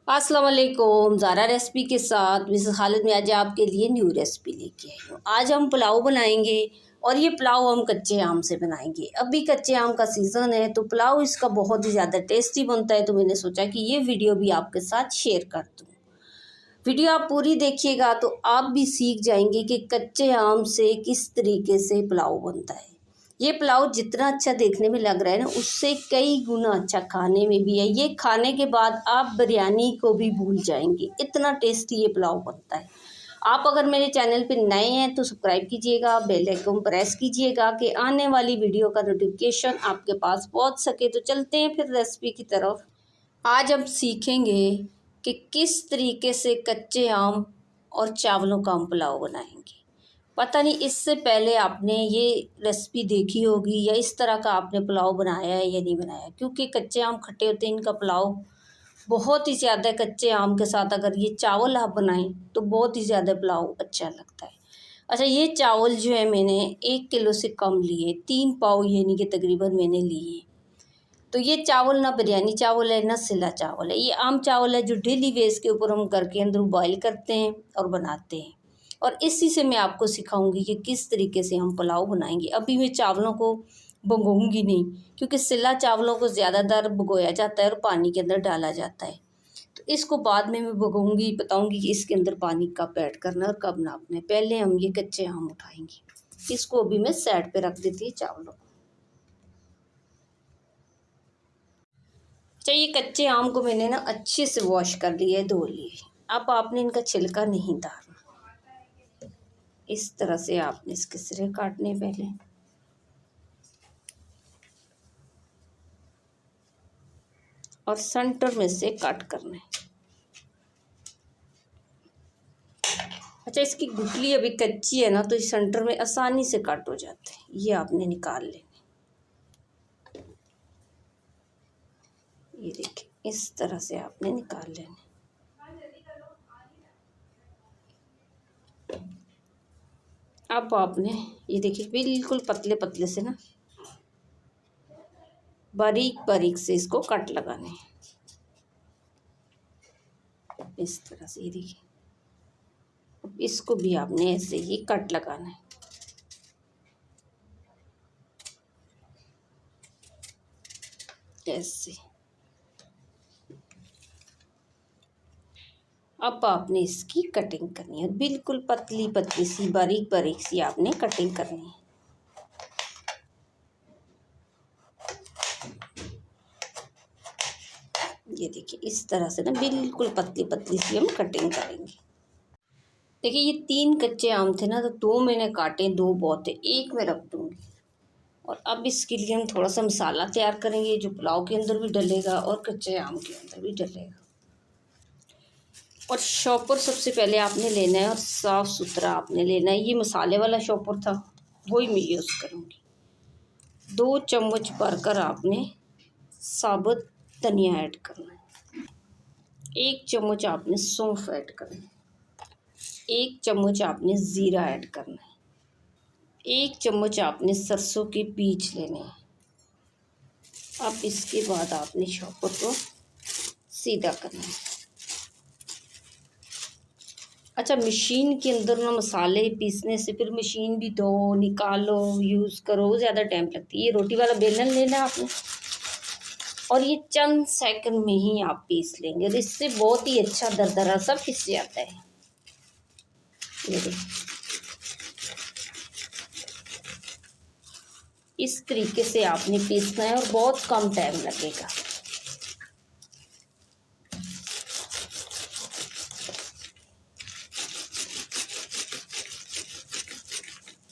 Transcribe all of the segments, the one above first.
अस्सलाम वालेकुम। ज़ारा रेसिपी के साथ मिसेस खालिद में आज आपके लिए न्यू रेसिपी लेके आई हूँ। आज हम पुलाव बनाएंगे और ये पुलाव हम कच्चे आम से बनाएंगे। अभी कच्चे आम का सीज़न है तो पुलाव इसका बहुत ही ज़्यादा टेस्टी बनता है, तो मैंने सोचा कि ये वीडियो भी आपके साथ शेयर कर दूँ। वीडियो आप पूरी देखिएगा तो आप भी सीख जाएंगे कि कच्चे आम से किस तरीके से पुलाव बनता है। ये पुलाव जितना अच्छा देखने में लग रहा है ना, उससे कई गुना अच्छा खाने में भी है। ये खाने के बाद आप बिरयानी को भी भूल जाएंगे, इतना टेस्टी ये पुलाव बनता है। आप अगर मेरे चैनल पे नए हैं तो सब्सक्राइब कीजिएगा, बेल आइकन प्रेस कीजिएगा कि आने वाली वीडियो का नोटिफिकेशन आपके पास पहुंच सके। तो चलते हैं फिर रेसिपी की तरफ। आज हम सीखेंगे कि किस तरीके से कच्चे आम और चावलों का हम पुलाव बनाएंगे। पता नहीं इससे पहले आपने ये रेसिपी देखी होगी या इस तरह का आपने पुलाव बनाया है या नहीं बनाया, क्योंकि कच्चे आम खट्टे होते हैं, इनका पुलाव बहुत ही ज़्यादा कच्चे आम के साथ अगर ये चावल आप बनाएं तो बहुत ही ज़्यादा पुलाव अच्छा लगता है। अच्छा, ये चावल जो है मैंने 1 किलो से कम लिए, 3 पाव यानी कि तकरीबन मैंने लिए। तो ये चावल ना बिरयानी चावल है ना सिला चावल है, ये आम चावल है जो डेली बेस के ऊपर हम करके अंदर बॉईल करते हैं और बनाते हैं। और इसी से मैं आपको सिखाऊंगी कि किस तरीके से हम पुलाव बनाएंगे। अभी मैं चावलों को भिगोऊंगी नहीं, क्योंकि सिला चावलों को ज़्यादातर भिगोया जाता है और पानी के अंदर डाला जाता है। तो इसको बाद में मैं भिगोऊंगी, बताऊंगी कि इसके अंदर पानी कब ऐड करना है और कब नापना है। पहले हम ये कच्चे आम उठाएंगे, इसको अभी मैं साइड पे रख देती हूँ चावलों को। अच्छा, ये कच्चे आम को मैंने ना अच्छे से वॉश कर लिया है, धो लिए। अब आपने इनका छिलका नहीं उतारना, इस तरह से आपने इसके सिरे काटने पहले। और सेंटर में से कट करना है। अच्छा, इसकी गुठली अभी कच्ची है ना, तो इस सेंटर में आसानी से कट हो जाते हैं। ये आपने निकाल लेने। ये देखिए, इस तरह से आपने निकाल लेने। अब आपने ये देखिए बिल्कुल पतले पतले से ना बारीक बारीक से इसको कट लगाने हैं, इस तरह से। ये देखिए, अब इसको भी आपने ऐसे ही कट लगाना है, ऐसे। अब आपने इसकी कटिंग करनी है, बिल्कुल पतली पतली सी बारीक बारीक सी आपने कटिंग करनी है। ये देखिए, इस तरह से ना बिल्कुल पतली पतली सी हम कटिंग करेंगे। देखिए, ये 3 कच्चे आम थे ना, तो 2 मैंने काटे, 2 बहुत है, 1 मैं रख दूँगी। और अब इसके लिए हम थोड़ा सा मसाला तैयार करेंगे, जो पुलाव के अंदर भी डलेगा और कच्चे आम के अंदर भी डलेगा। और शॉपर सबसे पहले आपने लेना है और साफ़ सुथरा आपने लेना है। ये मसाले वाला शॉपर था, वही मैं यूज़ करूँगी। 2 चम्मच भरकर आपने साबुत धनिया ऐड करना है। 1 चम्मच आपने सौंफ ऐड करना है। 1 चम्मच आपने ज़ीरा ऐड करना है। 1 चम्मच आपने सरसों के बीज लेने हैं। अब इसके बाद आपने शॉपर को सीधा करना है। अच्छा, मशीन के अंदर ना मसाले पीसने से फिर मशीन भी धो निकालो यूज़ करो, ज़्यादा टाइम लगती है। ये रोटी वाला बेलन लेना है आपने, और ये चंद सेकंड में ही आप पीस लेंगे, और इससे बहुत ही अच्छा दरदरा सा पिस जाता है। ये देखिए, इस तरीके से आपने पीसना है और बहुत कम टाइम लगेगा।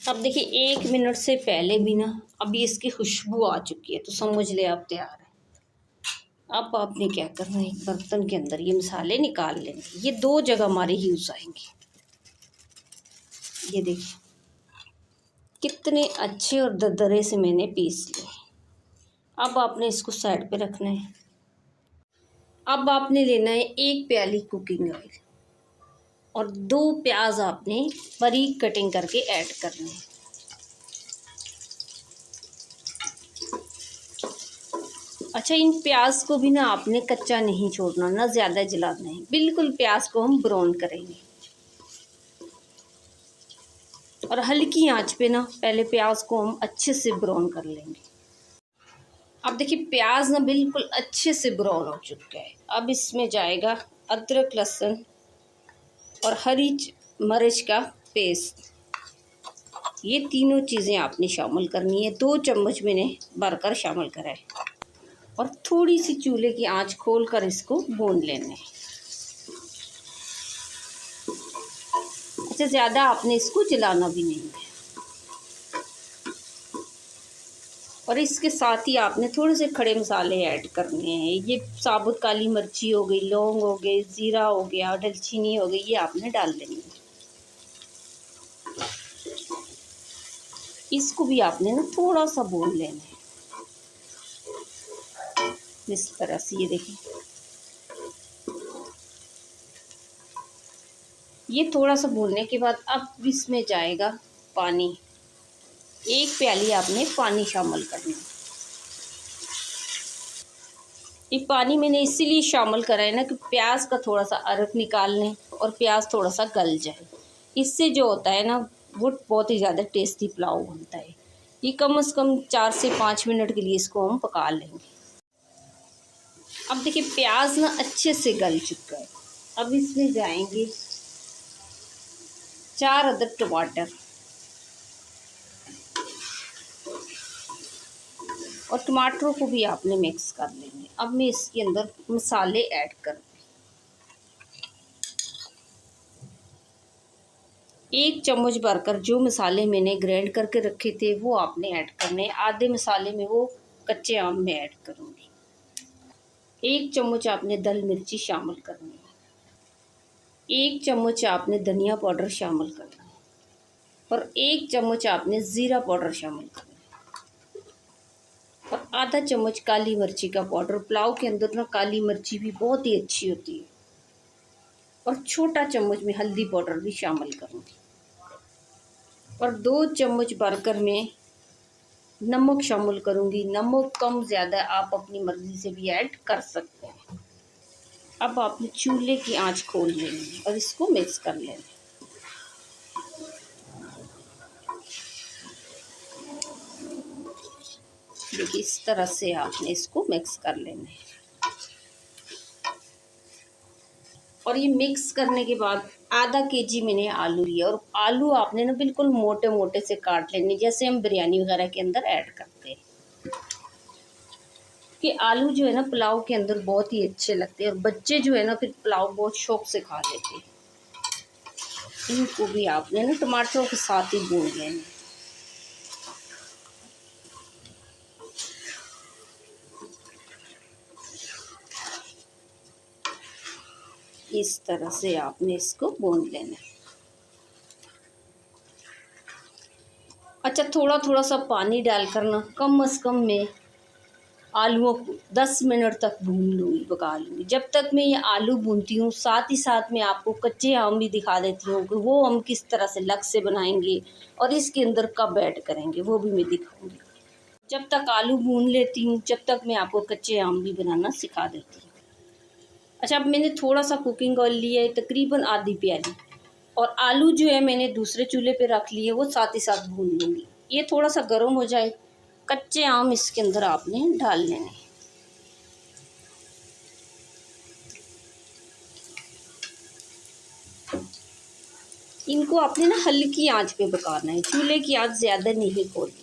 अब देखिए, 1 मिनट से पहले भी ना अभी इसकी खुशबू आ चुकी है, तो समझ ले आप तैयार है। अब आपने क्या करना है, एक बर्तन के अंदर ये मसाले निकाल लेंगे। ये 2 जगह हमारे यूज़ आएंगे। ये देखिए, कितने अच्छे और दरदरे से मैंने पीस लिए। अब आपने इसको साइड पे रखना है। अब आपने लेना है 1 प्याली कुकिंग ऑयल और 2 प्याज आपने बारीक कटिंग करके ऐड करने हैं। अच्छा, इन प्याज को भी ना आपने कच्चा नहीं छोड़ना, ना ज़्यादा जलाना है, बिल्कुल प्याज को हम ब्राउन करेंगे। और हल्की आंच पे ना पहले प्याज को हम अच्छे से ब्राउन कर लेंगे। अब देखिए प्याज ना बिल्कुल अच्छे से ब्राउन हो चुका है। अब इसमें जाएगा अदरक, लहसुन और हरी मिर्च का पेस्ट। ये तीनों चीज़ें आपने शामिल करनी है। 2 चम्मच मैंने भरकर शामिल करा है और थोड़ी सी चूल्हे की आंच खोलकर इसको भून लेना है। अच्छा, ज़्यादा आपने इसको जलाना भी नहीं है। और इसके साथ ही आपने थोड़े से खड़े मसाले ऐड करने हैं। ये साबुत काली मिर्ची हो गई, लौंग हो गए, ज़ीरा हो गया, दालचीनी हो गई, ये आपने डाल देनी है। इसको भी आपने ना थोड़ा सा भून लेना है इस तरह से। ये देखिए, ये थोड़ा सा भूनने के बाद अब इसमें जाएगा पानी। 1 प्याली आपने पानी शामिल करना है। ये पानी मैंने इसीलिए शामिल करा है ना कि प्याज का थोड़ा सा अरक निकाल लें और प्याज थोड़ा सा गल जाए। इससे जो होता है ना वो बहुत ही ज़्यादा टेस्टी पुलाव बनता है। ये कम से कम 4 से 5 मिनट के लिए इसको हम पका लेंगे। अब देखिए प्याज ना अच्छे से गल चुका है। अब इसमें जाएंगे 4 अदद टमाटर और टमाटरों को भी आपने मिक्स कर लेंगे। अब मैं इसके अंदर मसाले ऐड कर 1 चम्मच भरकर जो मसाले मैंने ग्राइंड करके रखे थे वो आपने ऐड करने। आधे मसाले में वो कच्चे आम में ऐड करूँगी। 1 चम्मच आपने दल मिर्ची शामिल करनी है। 1 चम्मच आपने धनिया पाउडर शामिल करना है और 1 चम्मच आपने ज़ीरा पाउडर शामिल करना है और आधा चम्मच काली मिर्ची का पाउडर। पुलाव के अंदर ना काली मिर्ची भी बहुत ही अच्छी होती है। और छोटा चम्मच में हल्दी पाउडर भी शामिल करूँगी और 2 चम्मच भरकर मैं नमक शामिल करूँगी। नमक कम ज़्यादा आप अपनी मर्ज़ी से भी ऐड कर सकते हैं। अब आपने चूल्हे की आंच खोल लेनी है और इसको मिक्स कर लेना है। देखिए इस तरह से आपने इसको मिक्स कर लेना है। और ये मिक्स करने के बाद आधा केजी मैंने आलू लिया और आलू आपने ना बिल्कुल मोटे मोटे से काट लेने, जैसे हम बिरयानी वगैरह के अंदर ऐड करते हैं। कि आलू जो है ना पुलाव के अंदर बहुत ही अच्छे लगते हैं और बच्चे जो है ना फिर पुलाव बहुत शौक से खा लेते हैं। इनको भी आपने ना टमाटरों के साथ ही भून लेना। इस तरह से आपने इसको भून लेना है। अच्छा, थोड़ा थोड़ा सा पानी डालकर ना कम से कम मैं आलूओं को 10 मिनट तक भून लूँगी, पका लूँगी। जब तक मैं ये आलू भूनती हूँ साथ ही साथ मैं आपको कच्चे आम भी दिखा देती हूँ कि वो हम किस तरह से अलग से बनाएंगे और इसके अंदर कब ऐड करेंगे वो भी मैं दिखाऊंगी। जब तक आलू भून लेती हूँ जब तक मैं आपको कच्चे आम भी बनाना सिखा देती हूँ। अच्छा, अब मैंने थोड़ा सा कुकिंग ऑयल लिया है, तकरीबन आधी प्याली, और आलू जो है मैंने दूसरे चूल्हे पे रख लिए, वो साथ ही साथ भून लूँगी। ये थोड़ा सा गर्म हो जाए, कच्चे आम इसके अंदर आपने डाल लेने। इनको आपने ना हल्की आंच पे पकाना है, चूल्हे की आंच ज़्यादा नहीं खोलनी।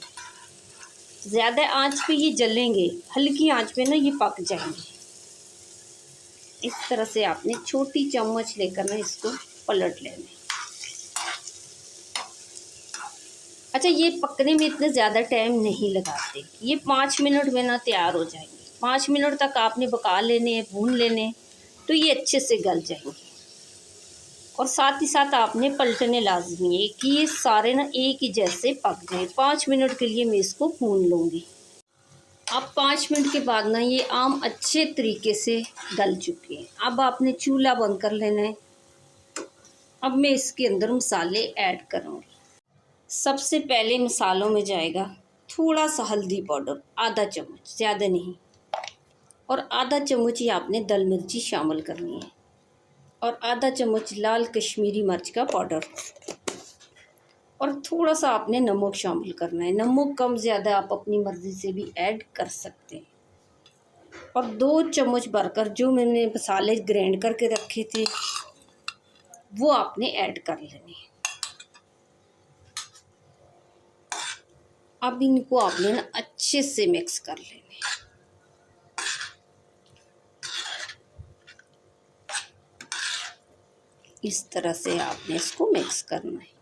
ज़्यादा आंच पे ये जलेंगे, हल्की आंच पे ना ये पक जाएंगे। इस तरह से आपने छोटी चम्मच लेकर ना इसको पलट लेना है। अच्छा, ये पकने में इतना ज़्यादा टाइम नहीं लगाते, ये 5 मिनट में ना तैयार हो जाएंगे। 5 मिनट तक आपने पका लेने हैं, भून लेने हैं, तो ये अच्छे से गल जाएंगे। और साथ ही साथ आपने पलटने लाजमी है कि ये सारे ना एक ही जैसे पक जाए। 5 मिनट के लिए मैं इसको भून लूँगी। अब 5 मिनट के बाद ना ये आम अच्छे तरीके से गल चुके हैं। अब आपने चूल्हा बंद कर लेना है। अब मैं इसके अंदर मसाले ऐड करूँगी। सबसे पहले मसालों में जाएगा थोड़ा सा हल्दी पाउडर, आधा चम्मच, ज़्यादा नहीं। और आधा चम्मच ही आपने दल मिर्ची शामिल करनी है और आधा चम्मच लाल कश्मीरी मिर्च का पाउडर और थोड़ा सा आपने नमक शामिल करना है। नमक कम ज़्यादा आप अपनी मर्ज़ी से भी ऐड कर सकते हैं। और 2 चम्मच भरकर जो मैंने मसाले ग्राइंड करके रखे थे वो आपने ऐड कर लेने हैं। अब इनको आपने ना अच्छे से मिक्स कर लेने। इस तरह से आपने इसको मिक्स करना है।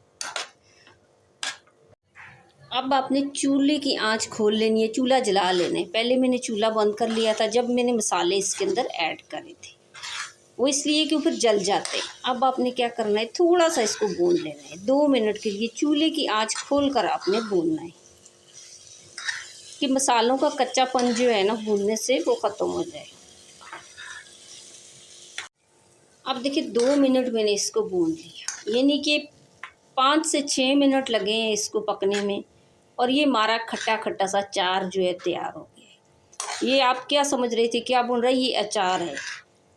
अब आपने चूल्हे की आंच खोल लेनी है, चूल्हा जला लेना है। पहले मैंने चूल्हा बंद कर लिया था जब मैंने मसाले इसके अंदर ऐड करे थे, वो इसलिए कि फिर जल जाते हैं। अब आपने क्या करना है, थोड़ा सा इसको भून लेना है। 2 मिनट के लिए चूल्हे की आंच खोल कर आपने भूनना है कि मसालों का कच्चापन जो है ना भूनने से वो ख़त्म हो जाए। अब देखिए 2 मिनट मैंने इसको भून लिया, यानी कि 5 से 6 मिनट लगे हैं इसको पकने में और ये हमारा खट्टा खट्टा सा अचार जो है तैयार हो गया। ये आप क्या समझ रहे थे, क्या बोल रहे हैं, ये अचार है।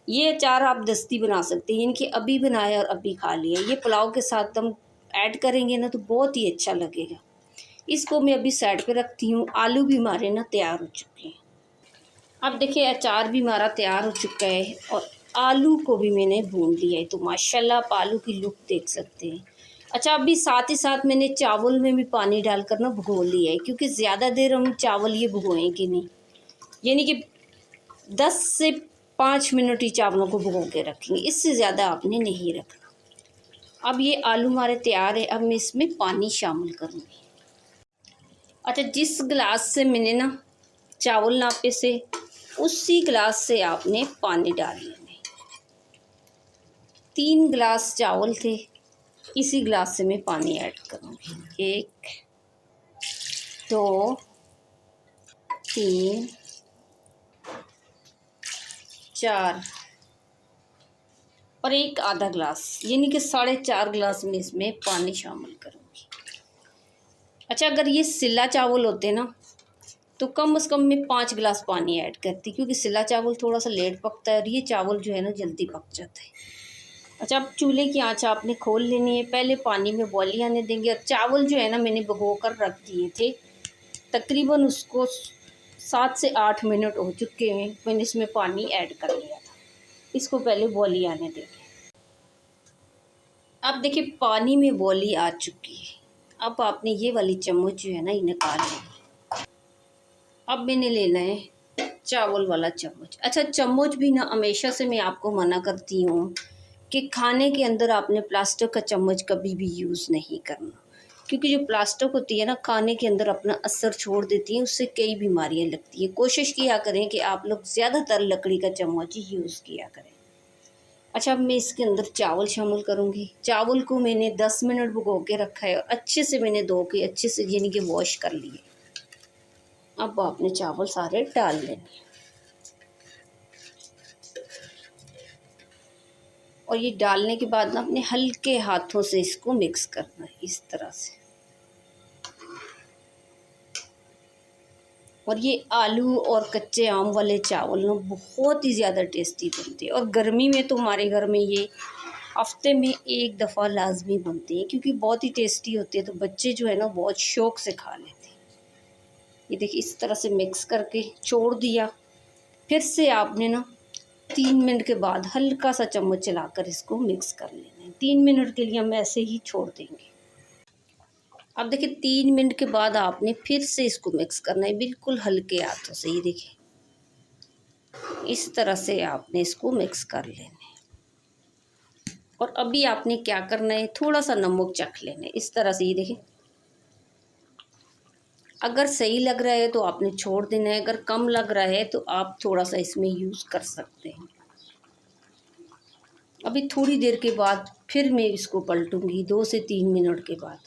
ये अचार आप दस्ती बना सकते हैं, इनकी अभी बनाया और अभी खा लिया। ये पुलाव के साथ हम ऐड करेंगे ना तो बहुत ही अच्छा लगेगा। इसको मैं अभी साइड पे रखती हूँ। आलू भी हमारे ना तैयार हो चुके हैं। अब देखिए अचार भी हमारा तैयार हो चुका है और आलू को भी मैंने भून लिया है। तो माशाल्लाह आप आलू की लुक देख सकते हैं। अच्छा, अभी साथ ही साथ मैंने चावल में भी पानी डालकर ना भिगो लिया है, क्योंकि ज़्यादा देर हम चावल ये भिगोएंगे नहीं, यानी कि 10 से 5 मिनट ही चावलों को भिगो के रखेंगे, इससे ज़्यादा आपने नहीं रखना। अब ये आलू हमारे तैयार है। अब मैं इसमें पानी शामिल करूँगी। अच्छा, जिस गिलास से मैंने ना चावल नापे से उसी गिलास से आपने पानी डाल लेने। 3 गिलास चावल थे, इसी गिलास से मैं पानी ऐड करूँगी। 1 2 3 4 और 1 आधा गिलास, यानी कि 4.5 गिलास में इसमें पानी शामिल करूँगी। अच्छा, अगर ये सिला चावल होते ना तो कम से कम मैं 5 गिलास पानी ऐड करती, क्योंकि सिला चावल थोड़ा सा लेट पकता है और ये चावल जो है ना जल्दी पक जाता है। अच्छा, अब चूल्हे की आंच आपने खोल लेनी है। पहले पानी में बॉली आने देंगे और चावल जो है ना मैंने भिगो कर रख दिए थे, तकरीबन उसको 7 से 8 मिनट हो चुके हैं। मैंने इसमें पानी ऐड कर लिया था, इसको पहले बॉली आने देंगे। अब देखिए पानी में बॉली आ चुकी है। अब आपने ये वाली चम्मच जो है ना ये निकाल लेनी। अब मैंने लेना है चावल वाला चम्मच। अच्छा, चम्मच भी ना हमेशा से मैं आपको मना करती हूँ कि खाने के अंदर आपने प्लास्टिक का चम्मच कभी भी यूज़ नहीं करना, क्योंकि जो प्लास्टिक होती है ना खाने के अंदर अपना असर छोड़ देती है, उससे कई बीमारियाँ लगती हैं। कोशिश किया करें कि आप लोग ज़्यादातर लकड़ी का चम्मच ही यूज़ किया करें। अच्छा, अब मैं इसके अंदर चावल शामिल करूँगी। चावल को मैंने 10 मिनट भिगो के रखा है और अच्छे से मैंने धो के अच्छे से यानी कि वॉश कर लिए। अब आपने चावल सारे डाल लेने और ये डालने के बाद ना अपने हल्के हाथों से इसको मिक्स करना है इस तरह से। और ये आलू और कच्चे आम वाले चावल ना बहुत ही ज़्यादा टेस्टी बनते हैं और गर्मी में तो हमारे घर में ये हफ्ते में 1 दफ़ा लाजमी बनते हैं, क्योंकि बहुत ही टेस्टी होते हैं। तो बच्चे जो है ना बहुत शौक़ से खा लेते हैं। ये देखिए इस तरह से मिक्स करके छोड़ दिया। फिर से आपने ना 3 मिनट के बाद हल्का सा चम्मच चलाकर इसको मिक्स कर लेना है। 3 मिनट के लिए हम ऐसे ही छोड़ देंगे। अब देखिए 3 मिनट के बाद आपने फिर से इसको मिक्स करना है बिल्कुल हल्के हाथों से। ये देखिए इस तरह से आपने इसको मिक्स कर लेना है। और अभी आपने क्या करना है, थोड़ा सा नमक चख लेना है इस तरह से। ये देखिए अगर सही लग रहा है तो आपने छोड़ देना है, अगर कम लग रहा है तो आप थोड़ा सा इसमें यूज़ कर सकते हैं। अभी थोड़ी देर के बाद फिर मैं इसको पलटूंगी 2 से 3 मिनट के बाद।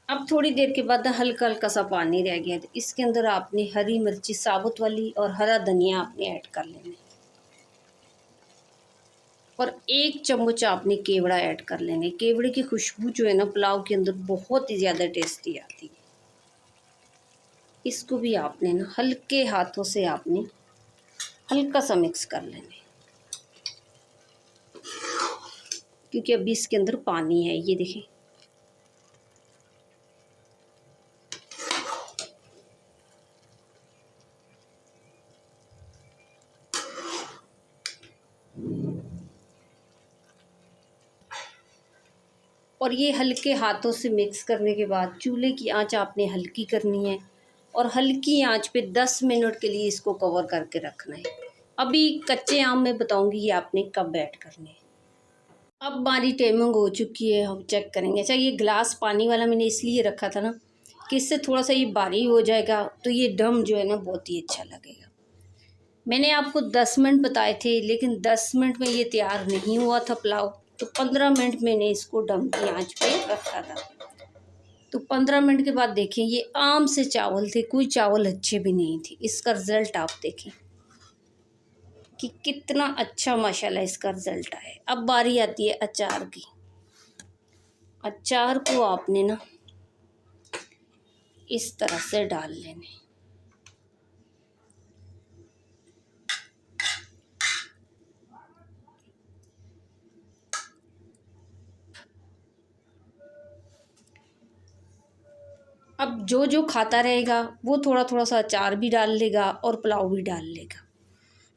अब थोड़ी देर के बाद हल्का हल्का सा पानी रह गया, तो इसके अंदर आपने हरी मिर्ची साबुत वाली और हरा धनिया आपने ऐड कर लेना है और 1 चम्मच आपने केवड़ा ऐड कर लेना है। केवड़े की खुशबू जो है ना पुलाव के अंदर बहुत ही ज़्यादा टेस्टी आती है। इसको भी आपने ना हल्के हाथों से आपने हल्का सा मिक्स कर लेंगे, क्योंकि अभी इसके अंदर पानी है, ये देखें। और ये हल्के हाथों से मिक्स करने के बाद चूल्हे की आंच आपने हल्की करनी है और हल्की आंच पे 10 मिनट के लिए इसको कवर करके रखना है। अभी कच्चे आम में बताऊंगी ये आपने कब ऐड करने हैं। अब हमारी टाइमिंग हो चुकी है, हम चेक करेंगे। अच्छा, ये ग्लास पानी वाला मैंने इसलिए रखा था ना कि इससे थोड़ा सा ये भारी हो जाएगा तो ये दम जो है ना बहुत ही अच्छा लगेगा। मैंने आपको 10 मिनट बताए थे, लेकिन 10 मिनट में ये तैयार नहीं हुआ था पुलाव, तो 15 मिनट मैंने इसको दम की आंच पे रखा था। तो 15 मिनट के बाद देखें, ये आम से चावल थे, कोई चावल अच्छे भी नहीं थे। इसका रिज़ल्ट आप देखें कि कितना अच्छा माशाल्लाह इसका रिज़ल्ट आया। अब बारी आती है अचार की। अचार को आपने ना इस तरह से डाल लेने। अब जो जो खाता रहेगा वो थोड़ा थोड़ा सा अचार भी डाल लेगा और पुलाव भी डाल लेगा।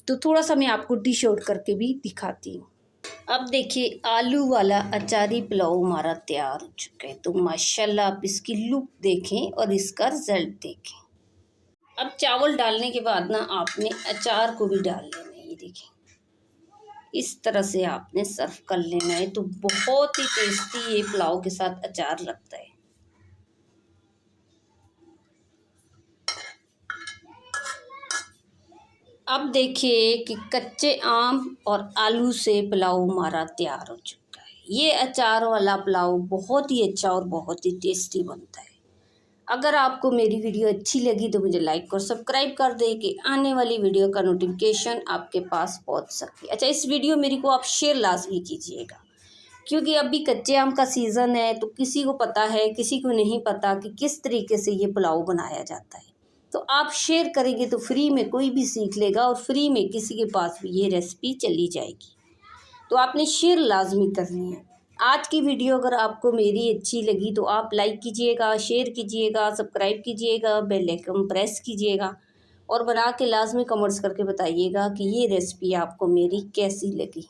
तो थोड़ा सा मैं आपको डिश आउट करके भी दिखाती हूँ। अब देखिए, आलू वाला अचारी पुलाव हमारा तैयार हो चुका है। तो माशाल्लाह आप इसकी लुक देखें और इसका रिजल्ट देखें। अब चावल डालने के बाद ना आपने अचार को भी डाल लेना है। ये देखें, इस तरह से आपने सर्व कर लेना है। तो बहुत ही टेस्टी ये पुलाव के साथ अचार लगता है। अब देखिए कि कच्चे आम और आलू से पुलाव हमारा तैयार हो चुका है। ये अचार वाला पुलाव बहुत ही अच्छा और बहुत ही टेस्टी बनता है। अगर आपको मेरी वीडियो अच्छी लगी तो मुझे लाइक और सब्सक्राइब कर दें कि आने वाली वीडियो का नोटिफिकेशन आपके पास पहुंच सके। अच्छा, इस वीडियो मेरी को आप शेयर लाजमी कीजिएगा, क्योंकि अभी कच्चे आम का सीज़न है, तो किसी को पता है, किसी को नहीं पता कि किस तरीके से ये पुलाव बनाया जाता है। तो आप शेयर करेंगे तो फ्री में कोई भी सीख लेगा और फ्री में किसी के पास भी ये रेसिपी चली जाएगी। तो आपने शेयर लाजमी करनी है। आज की वीडियो अगर आपको मेरी अच्छी लगी तो आप लाइक कीजिएगा, शेयर कीजिएगा, सब्सक्राइब कीजिएगा, बेल आइकन प्रेस कीजिएगा और बना के लाजमी कमेंट्स करके बताइएगा कि ये रेसिपी आपको मेरी कैसी लगी।